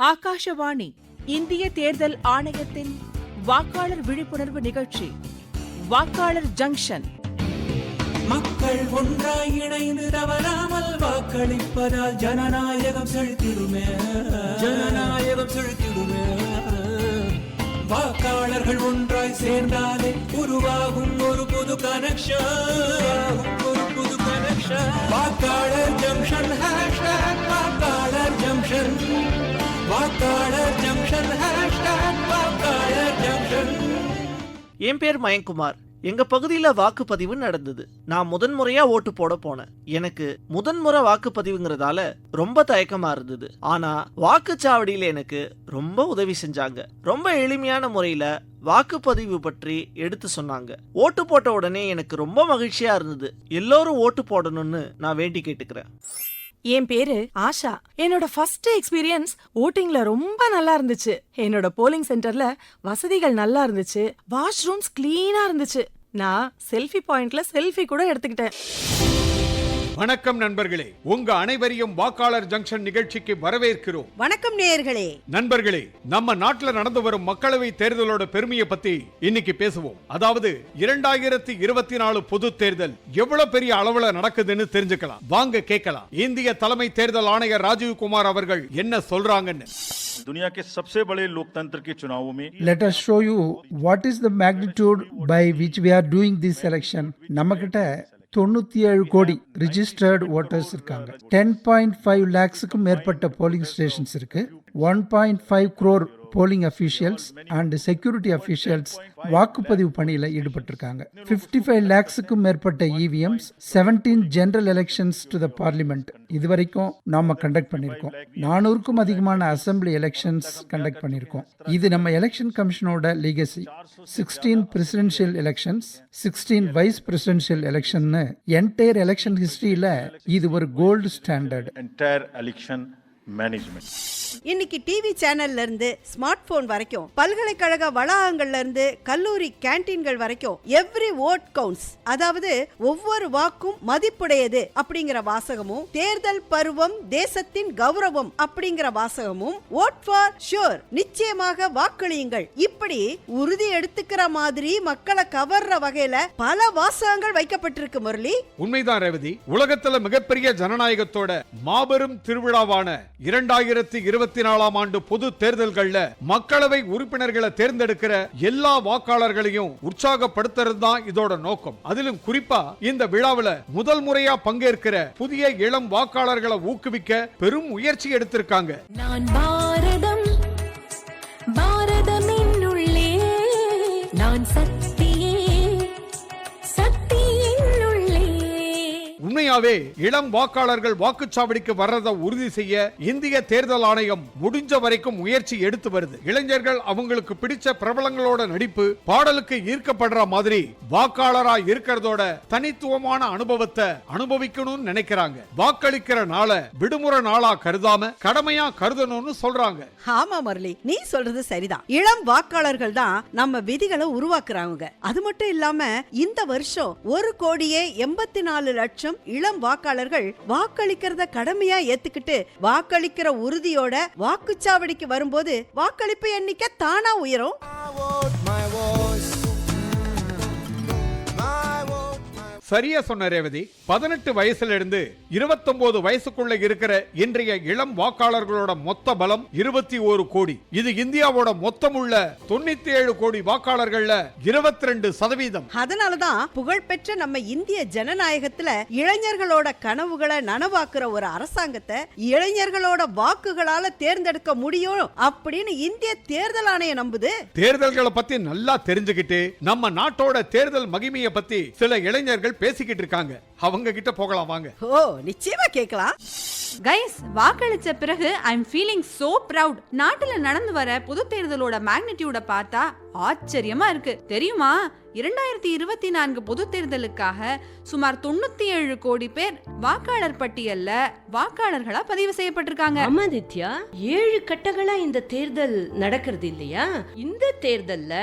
ஆகாஷவாணி இந்திய தேர்தல் ஆணையத்தின் வாக்காளர் விழிப்புணர்வு நிகழ்ச்சி வாக்காளர் ஜங்ஷன். மக்கள் ஒன்றாய் இணைந்து தவறாமல் வாக்களிப்பதால் ஜனநாயகம் செழித்திடுமே, ஜனநாயகம் செழித்திடுமே. வாக்காளர்கள் ஒன்றாய் சேர்ந்தாலே உருவாகும் ஒரு புது கனெக்ஷன், ஒரு புது கனெக்ஷன். வாக்காளர் ஜங்ஷன், ஹேஷ்டாக் வாக்காளர் ஜங்ஷன், வாக்காளர் ஜங்ஷன், ஹேஷ்டாக் வாக்காளர் ஜங்ஷன். என் பேர் மயங்குமார். எங்க பகுதியில வாக்குப்பதிவு நடந்தது. நான் முதன்முறையா ஓட்டு போட போனேன். எனக்கு முதன்முறை வாக்குப்பதிவுங்கிறதால ரொம்ப தயக்கமா இருந்தது. ஆனா வாக்குச்சாவடியில எனக்கு ரொம்ப உதவி செஞ்சாங்க. ரொம்ப எளிமையான முறையில வாக்குப்பதிவு பற்றி எடுத்து சொன்னாங்க. ஓட்டு போட்ட உடனே எனக்கு ரொம்ப மகிழ்ச்சியா இருந்தது. எல்லோரும் ஓட்டு போடணும்னு நான் வேண்டி கேட்டுக்கிறேன். என் பேரு ஆஷா. என்னோட ஃபர்ஸ்ட் எக்ஸ்பீரியன்ஸ் ஓட்டிங்ல ரொம்ப நல்லா இருந்துச்சு. என்னோட போலிங் சென்டர்ல வசதிகள் நல்லா இருந்துச்சு. வாஷ்ரூம்ஸ் கிளீனா இருந்துச்சு. நான் செல்ஃபி பாயிண்ட்ல செல்ஃபி கூட எடுத்துக்கிட்டேன். வணக்கம் நண்பர்களே, உங்க அனைவரையும் வாக்காளர் ஜங்ஷன் நிகழ்ச்சிக்கு வரவேற்கிறோம். வணக்கம் நேயர்களே. நண்பர்களே, நம்ம நாட்டுல நடந்து வரும் மக்களவை தேர்தலோட பெருமையை பத்தி இன்னைக்கு பேசுவோம். அதாவது 2024 பொது தேர்தல் எவ்வளவு பெரிய அளவுல நடக்குதுன்னு தெரிஞ்சுக்கலாம். வாங்க கேட்கலாம். இந்திய தலைமை தேர்தல் ஆணையர் ராஜீவ் குமார் அவர்கள் என்ன சொல்றாங்கன்னு. दुनिया के सबसे बड़े लोकतंत्र के चुनावों में let us show you what is the magnitude by which we are doing this election. நம்மகிட்ட 97 கோடி ரிஜிஸ்டர்ட் ஓட்டர்ஸ் இருக்காங்க. 10.5 lakhsக்கு மேற்பட்ட போலிங் ஸ்டேஷன்ஸ் இருக்கு. 1.5 crore polling officials and security officials வாக்குப்பதிவு பணியில ஈடுபட்டிருக்காங்க. 55 lakhsக்கும் மேற்பட்ட EVMs, 17 general elections to the parliament இதுவரைக்கும் நாம கண்டக்ட் பண்ணிருக்கோம். 400க்கும் அதிகமான அசம்பிளி எலெக்ஷன்ஸ் கண்டக்ட் பண்ணிருக்கோம். இது நம்ம எலெக்ஷன் கமிஷனோட legacy. 16 presidential elections, 16 vice presidential election entire election ஹிஸ்டரியில இது ஒரு gold standard. Entire election management. இன்னைக்கு டிவி சேனல்ல இருந்து ஸ்மார்ட் போன் வரைக்கும், பல்கலைக்கழக வளாகங்கள்ல இருந்து கல்லூரி கேண்டீன்கள் வரைக்கும் எவ்ரி வோட் கவுண்ட்ஸ், அதாவது ஒவ்வொரு வாக்கும் மதிப்புடையது அப்படிங்கிற வாசகமும், தேர்தல் பருவம் தேசத்தின் கௌரவம் அப்படிங்கிற வாசகமும், ஓட் ஃபார் ஷூர் நிச்சயமாக வாக்களியுங்கள் இப்படி உறுதி எடுத்துக்கிற மாதிரி மக்களை கவர்ற வகையில பல வாசகங்கள் வைக்கப்பட்டிருக்கு. முரளி, உண்மைதான் ரேவதி. உலகத்துல மிகப்பெரிய ஜனநாயகத்தோட மாபெரும் திருவிழாவான 2024 ஆண்டு பொது தேர்தல்கள்ல மக்களவை உறுப்பினர்களை தேர்ந்தெடுக்கிற எல்லா வாக்காளர்களையும் உற்சாகப்படுத்துறது தான் இதோட நோக்கம். அதிலும் குறிப்பா இந்த விழாவில் முதல் முறையா பங்கேற்கிற புதிய இளம் வாக்காளர்களை ஊக்குவிக்க பெரும் முயற்சி எடுத்திருக்காங்க. நான் பாரதம், பாரதமின் உள்ளே நான் சக்தியே, சக்தியின் உள்ளே. உண்மையாவே இளம் வாக்காளர்கள் வாக்குச்சாவடிக்கு வர்றதை உறுதி செய்ய இந்திய தேர்தல் ஆணையம் முடிஞ்ச வரைக்கும் முயற்சி எடுத்து வருது. இளைஞர்கள் அவங்களுக்கு பிடிச்ச பிரபலங்களோட நடிப்பு, பாடலுக்கு ஈர்க்கப்படுற மாதிரி வாக்காளரா இருக்கிறதோட தனித்துவமான அனுபவத்தை அனுபவிக்கணும்னு நினைக்கிறாங்க. வாக்களிக்கிற நாளை விடுமுறை நாளா கருதாம கடமையா கருதணும்னு சொல்றாங்க. ஆமா முரளி, நீ சொல்றது சரிதான். இளம் வாக்காளர்கள் தான் நம்ம விதிகளை உருவாக்குறாங்க. அது மட்டும் இல்லாம இந்த வருஷம் 1,84 லட்சம் இளம் வாக்காளர்கள் வாக்களிக்கிறத கடமையா ஏத்துக்கிட்டு வாக்களிக்கிற உறுதியோட வாக்குச்சாவடிக்கு வரும்போது வாக்களிப்பு எண்ணிக்கை தானா உயரும். சரியா சொன்ன ரேவதி. 18 வயசுல இருந்து 29 வயசுக்குள்ள இருக்கிற இன்றைய இளம் வாக்காளர்களோட மொத்த பலம் 21 கோடி. இது இந்தியாவோட மொத்தமுள்ள 97 கோடி வாக்காளர்கள்ல 22%. அதனாலதான் புகழ்பெற்ற நம்ம இந்திய ஜனநாயகத்துல இளைஞர்களோட கனவுகளை நனவாக்குற ஒரு அரசாங்கத்தை இளைஞர்களோட வாக்குகளால தேர்ந்தெடுக்க முடியும் அப்படின்னு இந்திய தேர்தல் ஆணையம் நம்புது. தேர்தல்களை பத்தி நல்லா தெரிஞ்சுக்கிட்டு நம்ம நாட்டோட தேர்தல் மகிமையை பத்தி சில இளைஞர்கள் பேசிக்கிட்டு இருக்காங்க. அவங்க கிட்ட போகலாம் வாங்க. ஓ, நிச்சயமா கேட்கலாம். கைஸ், வாக்களிச்ச பிறகு I am feeling so proud. நாட்டுல நடந்து வர பொது தேர்தலோட மேக்னிடியூட பார்த்தா ஆச்சரியமா இருக்கு. தெரியுமா, 2024 பொது தேர்தலுக்காக சுமார் 97 கோடி பேர் வாக்காளர் பட்டியல்ல வாக்காளர்களா பதிவு செய்யப்பட்டிருக்காங்க. ஆமா தித்யா, 7 கட்டங்களா இந்த தேர்தல் நடக்கிறது இல்லையா? இந்த தேர்தல்ல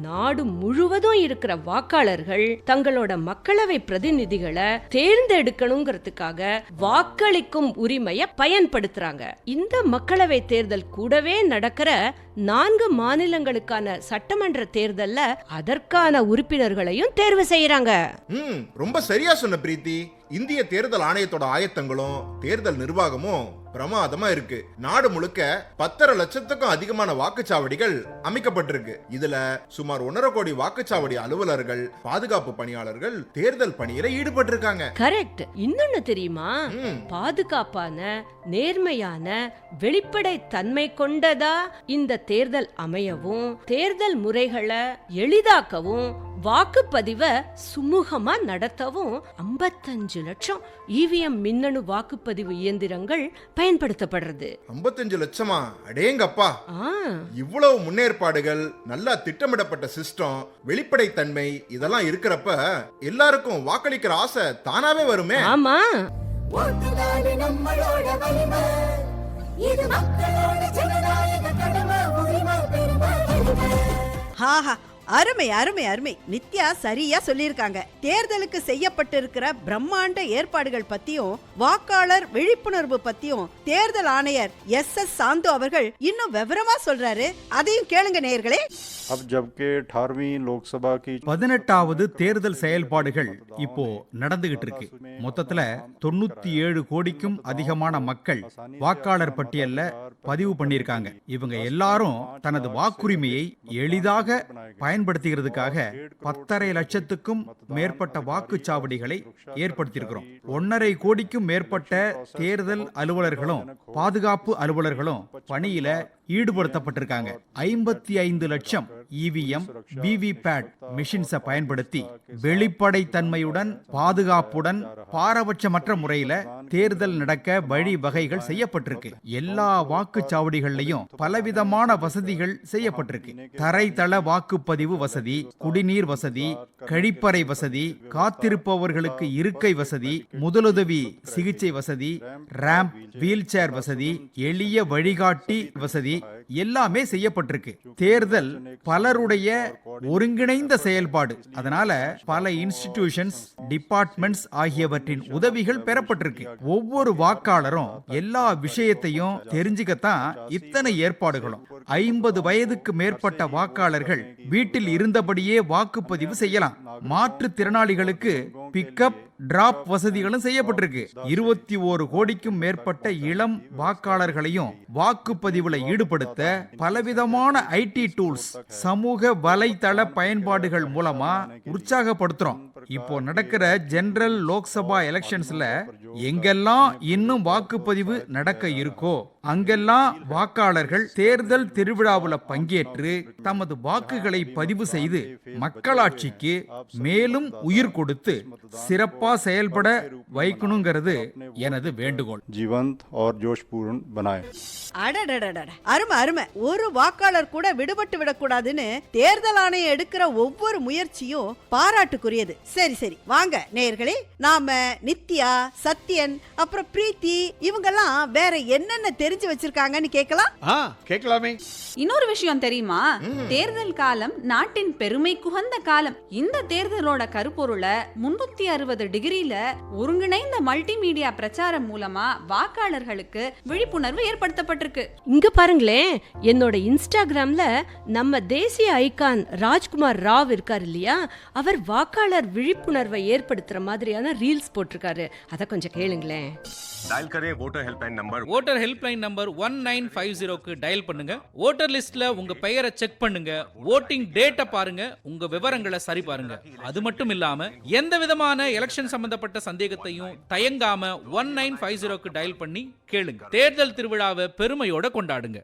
நாடு முழுவதும் இருக்கிற வாக்காளர்கள் தங்களோட மக்களவை பிரதிநிதிகளை தேர்ந்தெடுக்கணுங்கிறதுக்காக வாக்களிக்கும் உரிமையை பயன்படுத்துறாங்க. இந்த மக்களவை தேர்தல் கூடவே நடக்கிற 4 மாநிலங்களுக்கான சட்டமன்ற தேர்தல்ல அதற்கான உறுப்பினர்களையும் தேர்வு செய்யறாங்க. ரொம்ப சரியா சொன்ன பிரீத்தி. இந்திய தேர்தல் ஆணையத்தோட ஆயத்தங்களும் தேர்தல் நிர்வாகமும் பிரமாதமா இருக்கு. நாடு முழுக்க 10.5 லட்சத்துக்கும் அதிகமான வாக்குச்சாவடிகள் அமைக்கப்பட்டிருக்கு. இதுல சுமார் 1.5 கோடி வாக்குச்சாவடி அலுவலர்கள், பாதுகாப்பு பணியாளர்கள் தேர்தல் பணியில ஈடுபட்டு இருக்காங்க. கரெக்ட். இன்னொன்னு தெரியுமா, பாதுகாப்பான, நேர்மையான, வெளிப்படை தன்மை கொண்டதா இந்த தேர்தல் அமையவும், தேர்தல் முறைகளை எளிதாக்கவும், வாக்குப்பதிவை சுமூகமா நடத்தவும் 55 லட்சம் இவிஎம் மின்னணு வாக்குப்பதிவு இயந்திரங்கள் பயன்படுத்தப்படுறது. 55 லட்சமா? அடேங்கப்பா! இவ்வளவு முன்னேற்பாடுகள், நல்லா திட்டமிடப்பட்ட சிஸ்டம், வெளிப்படைத்தன்மை இதெல்லாம் இருக்கிறப்ப எல்லாருக்கும் வாக்களிக்கிற ஆசை தானாவே வருமே. ஆமா. அருமை அருமை அருமை. நித்யா சரியா சொல்லியிருக்காங்க. தேர்தலுக்கு செய்யப்பட்டிருக்கிற பிரம்மாண்ட ஏற்பாடுகள் பத்தியும் வாக்காளர் விழிப்புணர்வு பத்தியும் தேர்தல் ஆணையர் SS சாந்து அவர்கள் இன்னும் விவரமா சொல்றாரு. அதையும் கேளுங்க நேயர்களே. 18வது தேர்தல் செயல்பாடுகள் இப்போ நடந்துகிட்டு இருக்கு. மொத்தத்துல 97 கோடிக்கும் அதிகமான மக்கள் வாக்காளர் பட்டியல்ல பதிவு பண்ணிருக்காங்க. இவங்க எல்லாரும் தனது வாக்குரிமையை எளிதாக பயன்படுத்துகிறதுக்காக 10.5 லட்சத்துக்கும் மேற்பட்ட வாக்குச்சாவடிகளை ஏற்படுத்தியிருக்கிறோம். 1.5 கோடிக்கும் மேற்பட்ட தேர்தல் அலுவலர்களும் பாதுகாப்பு அலுவலர்களும் பணியில ஈடுபடுத்தப்பட்டிருக்காங்க. 55 லட்சம் இவிஎம் விவிபேட் மிஷின்ஸை பயன்படுத்தி வெளிப்படைத்தன்மையுடன், பாதுகாப்புடன், பாரபட்சமற்ற முறையில தேர்தல் நடக்க வழிவகைகள் செய்யப்பட்டிருக்கு. எல்லா வாக்குச்சாவடிகள்லயும் பலவிதமான வசதிகள் செய்யப்பட்டிருக்கு. தரைத்தள வாக்குப்பதிவு வசதி, குடிநீர் வசதி, கழிப்பறை வசதி, காத்திருப்பவர்களுக்கு இருக்கை வசதி, முதலுதவி சிகிச்சை வசதி, ரேம்ப், வீல் சேர் வசதி, எளிய வழிகாட்டி வசதி எல்லாமே செய்யப்பட்டிருக்கு. தேர்தல் பலருடைய ஒருங்கிணைந்த செயல்பாடு. அதனால பல இன்ஸ்டிடியூஷன்ஸ், டிபார்ட்மெண்ட்ஸ் ஆகியவற்றின் உதவிகள் பெறப்பட்டிருக்கு. ஒவ்வொரு வாக்காளரும் எல்லா விஷயத்தையும் தெரிஞ்சுக்கத்தான் இத்தனை ஏற்பாடுகளும். 50 வயதுக்கு மேற்பட்ட வாக்காளர்கள் வீட்டில் இருந்தபடியே வாக்குப்பதிவு செய்யலாம். மாற்றுத்திறனாளிகளுக்கு பிக்கப், டிராப் வசதிகளும் செய்யப்பட்டிருக்கு. 21 கோடிக்கும் மேற்பட்ட இளம் வாக்காளர்களையும் வாக்குப்பதிவுல ஈடுபடுத்த பலவிதமான ஐடி டூல்ஸ், சமூக வலைதள பயன்பாடுகள் மூலமா உற்சாகப்படுத்துறோம். இப்போ நடக்கிற ஜெனரல் லோக்சபா எலெக்ஷன்ஸ்ல எங்கெல்லாம் இன்னும் வாக்குப்பதிவு நடக்க இருக்கோ அங்கெல்லாம் வாக்காளர்கள் தேர்தல் திருவிழாவுல பங்கேற்று தமது வாக்குகளை பதிவு செய்து மக்களாட்சிக்கு மேலும் உயிர் கொடுத்து சிறப்பா செயல்பட வைக்கணுங்கிறது எனது வேண்டுகோள். ஜீவந்த் और जोशपूर्ण बनाए. அருமை அருமை. ஒரு வாக்காளர் கூட விடுபட்டு விடக்கூடாதுன்னு தேர்தல் ஆணையம் எடுக்கிற ஒவ்வொரு முயற்சியும் பாராட்டுக்குரியது. சரி சரி, வாங்க நேயர்களே, நாம நித்யா, சத்யன், அப்புறம் பிரீத்தி இவங்கெல்லாம் வேற என்னென்ன தெரிஞ்சு வச்சிருக்காங்கன்னு கேட்கலாம். கேட்கலாமே. இன்னொரு விஷயம் தெரியுமா, தேர்தல் காலம் நாட்டின் பெருமை குகந்த காலம். இந்த தேர்தலோட கருப்பொருளை 360 டிகிரில ஒருங்கிணைந்த மல்டிமீடியா பிரச்சாரம் மூலமா வாக்காளர்களுக்கு விழிப்புணர்வு ஏற்படுத்தப்பட்டிருக்கு. இங்க பாருங்களேன், என்னோட இன்ஸ்டாகிராம்ல நம்ம தேசிய ஐகான் ராஜ்குமார் ராவ் இருக்காரு இல்லையா, அவர் வாக்காளர் விழிப்புணர்வை ஏற்படுத்துற மாதிரியான ரீல்ஸ் போட்டிருக்காரு. அத கொஞ்சம் கேளுங்களேன். டயல் கரே voter helpline number. Voter helpline number 1950க்கு டயல் பண்ணுங்க. வோட்டர் லிஸ்ட்ல உங்க பெயரை செக் பண்ணுங்க. வோட்டிங் டேட்டை பாருங்க. உங்க விவரங்களை சரி பாருங்க. அது மட்டும் இல்லாம எந்த விதமான எலெக்ஷன் சம்பந்தப்பட்ட சந்தேகத்தையும் தயங்காம 1950க்கு டயல் பண்ணி கேளுங்க. தேர்தல் திருவிழாவை பெருமையோட கொண்டாடுங்க.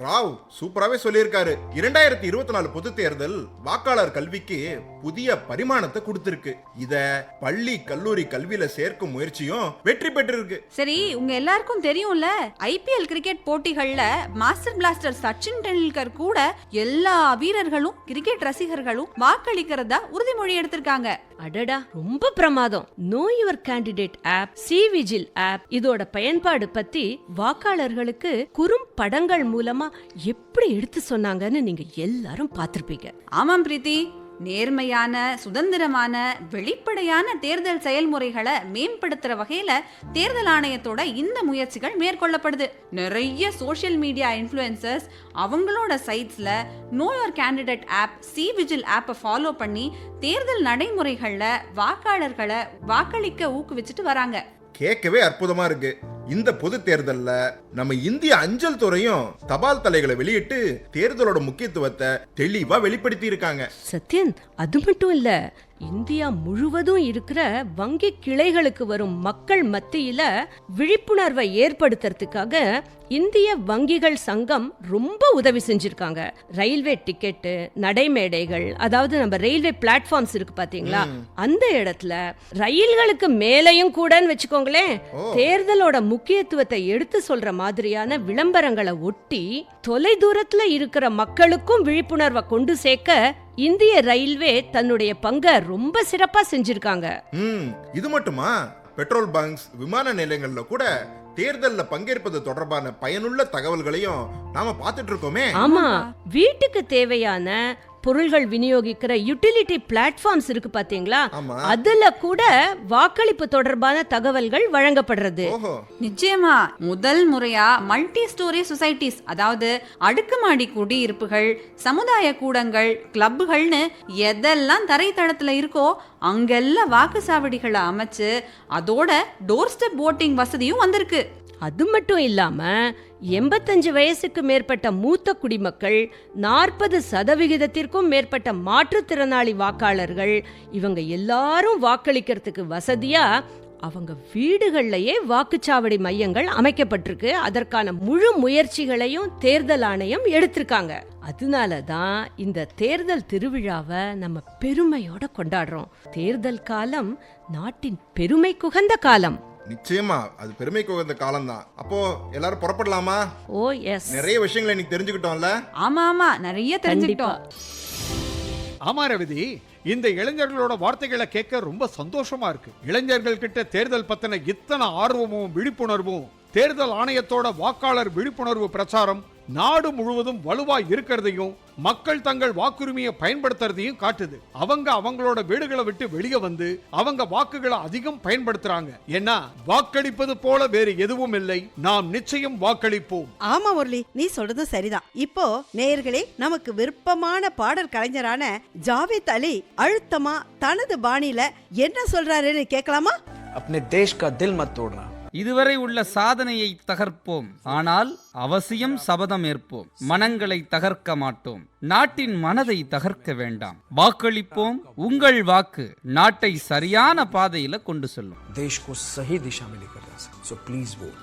ராவ் சூப்பராவே சொல்லியிருக்காரு. 2024 பொது தேர்தல் வாக்காளர் கல்விக்கு புதிய பரிமாணத்தை கொடுத்திருக்கு. இத பள்ளி கல்லூரி கல்வியில சேர்க்கும் முயற்சியும் வெற்றி பெற்றிருக்கு. சரி, உங்க எல்லாருக்கும் தெரியும்ல, ஐபிஎல் கிரிக்கெட் போட்டிகள்ல மாஸ்டர் பிளாஸ்டர் சச்சின் டெண்டுல்கர் கூட எல்லா வீரர்களும் கிரிக்கெட் ரசிகர்களும் வாக்களிக்கிறதா உறுதிமொழி எடுத்திருக்காங்க. அடடா, ரொம்ப பிரமாதம். Know your candidate app, C vigil app இதோட பயன்பாடு பத்தி வாக்காளர்களுக்கு குறும் படங்கள் மூலமா எப்படி எடுத்து சொன்னாங்கன்னு நீங்க எல்லாரும் பார்த்திருப்பீங்க. ஆமாம் பிரீத்தி, நேர்மையான, சுதந்திரமான, வெளிப்படையான தேர்தல் செயல்முறைகளை மேம்படுத்துற வகையில தேர்தல் ஆணையத்தோட இந்த முயற்சிகள் மேற்கொள்ளப்படுது. நிறைய சோஷியல் மீடியா இன்ஃப்ளூயன்சர்ஸ் அவங்களோட சைட்ஸ்ல know your candidate app, C vigil ஆப்பை ஃபாலோ பண்ணி தேர்தல் நடைமுறைகள்ல வாக்காளர்களை வாக்களிக்க ஊக்குவிச்சுட்டு வராங்க. கேட்கவே அற்புதமா இருக்கு. இந்த பொது தேர்தல்ல நம்ம இந்திய அஞ்சல் துறையும் தபால் தலைகளை வெளியிட்டு தேர்தலோட முக்கியத்துவத்தை தெளிவா வெளிப்படுத்தி இருக்காங்க. சத்யன், அது மட்டும் இல்ல, இந்தியா முழுவதும் இருக்கிற வங்கி கிளைகளுக்கு வரும் மக்கள் மத்தியில விழிப்புணர்வை ஏற்படுத்துறதுக்காக இந்திய வங்கிகள் சங்கம் ரொம்ப உதவி செஞ்சிருக்காங்க. ரயில்வே டிக்கெட்டு, நடைமேடைகள், அதாவது நம்ம ரயில்வே பிளாட்ஃபார்ம்ஸ் இருக்கு பாத்தீங்களா, அந்த இடத்துல ரயில்களுக்கு மேலையும் கூடன்னு வச்சுக்கோங்களேன், தேர்தலோட முக்கியத்துவத்தை எடுத்து சொல்ற மாதிரியான விளம்பரங்களை ஒட்டி தொலை தூரத்துல இருக்கிற மக்களுக்கும் விழிப்புணர்வை கொண்டு சேர்க்க இந்திய ரயில்வே தன்னுடைய பங்கை ரொம்ப சிறப்பா செஞ்சிருக்காங்க. இது மட்டுமா, பெட்ரோல் பங்க்ஸ், விமான நிலையங்கள்ல கூட தேர்தல்ல பங்கேற்பது தொடர்பான பயனுள்ள தகவல்களையும் நாம பார்த்துட்டு இருக்கோமே. ஆமா, வீட்டுக்கு தேவையான பொருள்கள் விநியோகிக்கிற யூட்டிலிட்டி பிளாட்ஃபார்ம்ஸ் இருக்கு பாத்தீங்களா, அதுல கூட வாக்களிப்பு தொடர்பான தகவல்கள் வழங்கப்படுறது. நிச்சயமா முதல் முறையா மல்டி ஸ்டோரி சொசைட்டிஸ், அதாவது அடுக்குமாடி குடியிருப்புகள், சமுதாய கூடங்கள், கிளப்புகள்னு எதெல்லாம் தரைத்தளத்துல இருக்கோ அங்கெல்லாம் வாக்குச்சாவடிகளை அமைச்சு அதோட டோர் ஸ்டெப் ஓட்டிங் வசதியும் வந்திருக்கு. அது மட்டும் இல்லாம 85 வயசுக்கு மேற்பட்ட மூத்த குடிமக்கள், 40% மேற்பட்ட மாற்றுத்திறனாளி வாக்காளர்கள், இவங்க எல்லாரும் வாக்களிக்கிறதுக்கு வசதியா அவங்க வீடுகள்லயே வாக்குச்சாவடி மையங்கள் அமைக்கப்பட்டிருக்கு. அதற்கான முழு முயற்சிகளையும் தேர்தல் ஆணையம் எடுத்திருக்காங்க. அதனாலதான் இந்த தேர்தல் திருவிழாவை நம்ம பெருமையோட கொண்டாடுறோம். தேர்தல் காலம் நாட்டின் பெருமை குகந்த காலம். நிச்சயமா அது பெருமைக்கு உகந்த காலம் தான். அப்போ எல்லாரும் புறப்படலாமா? ஓ எஸ், நிறைய விஷயங்களை இன்னைக்கு தெரிஞ்சுக்கிட்டோம்ல. ஆமா நிறைய தெரிஞ்சுக்கிட்டோம். ஆமா ரவிதி, இந்த இளைஞர்களோட வார்த்தைகளை கேட்க ரொம்ப சந்தோஷமா இருக்கு. இளைஞர்கள் கிட்ட தேர்தல் பத்தின இத்தனை ஆர்வமும் விழிப்புணர்வும், தேர்தல் ஆணையத்தோட வாக்காளர் விழிப்புணர்வு பிரச்சாரம் நாடு முழுவதும் வலுவா இருக்கிறதையும், மக்கள் தங்கள் வாக்குரிமையை பயன்படுத்துறதையும் காட்டுது. அவங்க அவங்களோட வீடுகளை விட்டு வெளியே வந்து அவங்க வாக்குகளை அதிகம் பயன்படுத்துறாங்க. ஏன்னா வாக்களிப்பது போல வேறு எதுவும் இல்லை. நாம் நிச்சயம் வாக்களிப்போம். ஆமா முரளி, நீ சொல்றது சரிதான். இப்போ நேயர்களே, நமக்கு விருப்பமான பாடல் கலைஞரான ஜாவேத் அலி அழுத்தமா தனது பாணியில என்ன சொல்றாருன்னு கேட்கலாமா? अपने देश का दिल मत तोड़ना. இதுவரை உள்ள சாதனையை தகர்ப்போம், ஆனால் அவசியம் சபதம் ஏற்போம். மனங்களை தகர்க்க மாட்டோம், நாட்டின் மனதை தகர்க்க வேண்டாம். வாக்களிப்போம், உங்கள் வாக்கு நாட்டை சரியான பாதையில கொண்டு செல்லும். देश को सही दिशा में लेकर जा सकते. So please vote.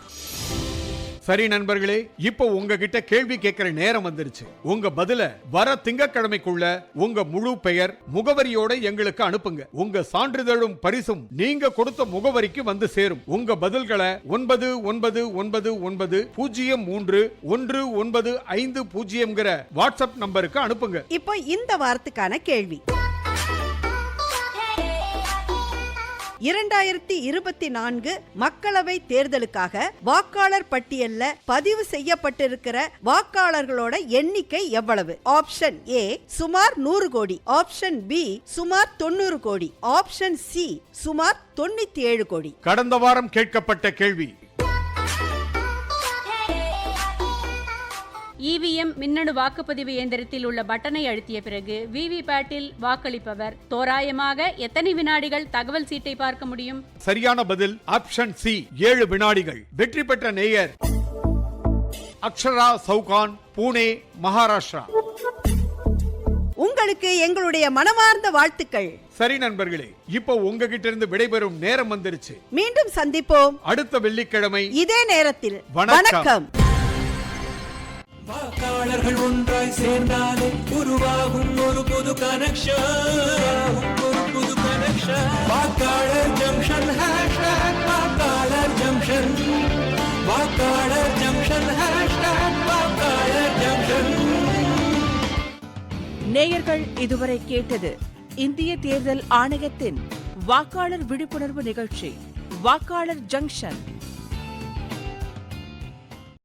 சரி நண்பர்களே, இப்போ உங்ககிட்ட கேள்வி கேட்கிற நேரம் வந்துருச்சு. உங்க பதில வர திங்கட்கிழமைக்குள்ள உங்க முழு பெயர், முகவரியோட எங்களுக்கு அனுப்புங்க. உங்க சான்றிதழும் பரிசும் நீங்க கொடுத்த முகவரிக்கு வந்து சேரும். உங்க பதில்களை 9999031950 வாட்ஸ்அப் நம்பருக்கு அனுப்புங்க. இப்போ இந்த வாரத்துக்கான கேள்வி: 2024 மக்களவை தேர்தலுக்காக வாக்காளர் பட்டியல்ல பதிவு செய்யப்பட்டிருக்கிற வாக்காளர்களோட எண்ணிக்கை எவ்வளவு? ஆப்ஷன் ஏ சுமார் 100 கோடி, ஆப்ஷன் பி சுமார் 90 கோடி, ஆப்ஷன் சி சுமார் 97 கோடி. கடந்த வாரம் கேட்கப்பட்ட கேள்வி: இவிஎம் மின்னணு வாக்குப்பதிவு இயந்திரத்தில் உள்ள பட்டனை அழுத்திய பிறகு விவிபேட்டில் வாக்களிப்பவர் தோராயமாக எத்தனை வினாடிகள் தகவல் சீட்டை பார்க்க முடியும்? சரியான பதில் ஆப்ஷன் சி, 7 வினாடிகள். வெற்றி பெற்ற நேயர் அக்ஷரா சவுகான், புனே, மகாராஷ்டிரா. உங்களுக்கு எங்களுடைய மனமார்ந்த வாழ்த்துக்கள். சரி நண்பர்களே, இப்போ உங்ககிட்ட இருந்து விடைபெறும் நேரம் வந்துருச்சு. மீண்டும் சந்திப்போம் அடுத்த வெள்ளிக்கிழமை இதே நேரத்தில். வணக்கம். வாக்காளர்கள் ஒன்றாய் சேர்ந்தாலே உருவாகும் ஒரு புது கனெக்ஷன். வாக்காளர் ஜங்ஷன், வாக்காளர் ஜங்ஷன், வாக்காளர் ஜங்ஷன், வாக்காளர் ஜங்ஷன். நேயர்கள் இதுவரை கேட்டது இந்திய தேர்தல் ஆணையத்தின் வாக்காளர் விழிப்புணர்வு நிகழ்ச்சி வாக்காளர் ஜங்ஷன்.